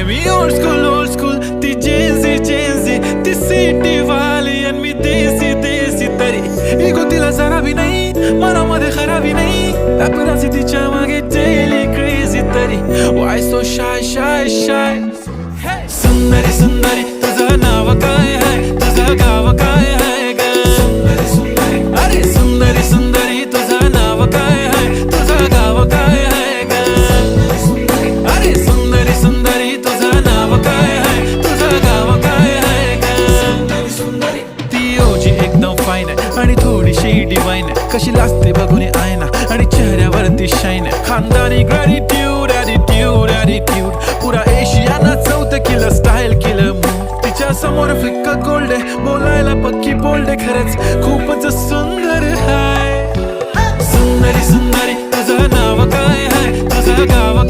मी old school ती Gen Z ती city वाली आणि मी देसी तरी इगो तिला जरा भी नाही मनामध्ये खराबी नाही पॅपराझी तिच्या मागे डेली क्रेझी तरी वाय सो शाय सुंदरी तुझं नाव काय आहे तुझं गाव काय आहे ग अरे सुंदरी तुझं नाव काय आहे तुझं गाव काय आहे ग अरे सुंदरी तुझं नाव काय आहे तुझं गाव काय आहे ग ती ओजी एकदम फाईन आहे आणि थोडीशी डिवाइन आहे कशी लाजते बघून आयना आणि चेहऱ्यावरती शाईन आहे खानदानी ग्रॅटिट्यूड पुरा एशियाना चौथं किलं स्टाईल केलं तिच्या समोर फिक्का गोल्ड आहे बोलायला पक्की बोल्ड आहे खरंच खूपच सुंदर आहे सुंदरी तुझं नाव काय आहे तुझं गाव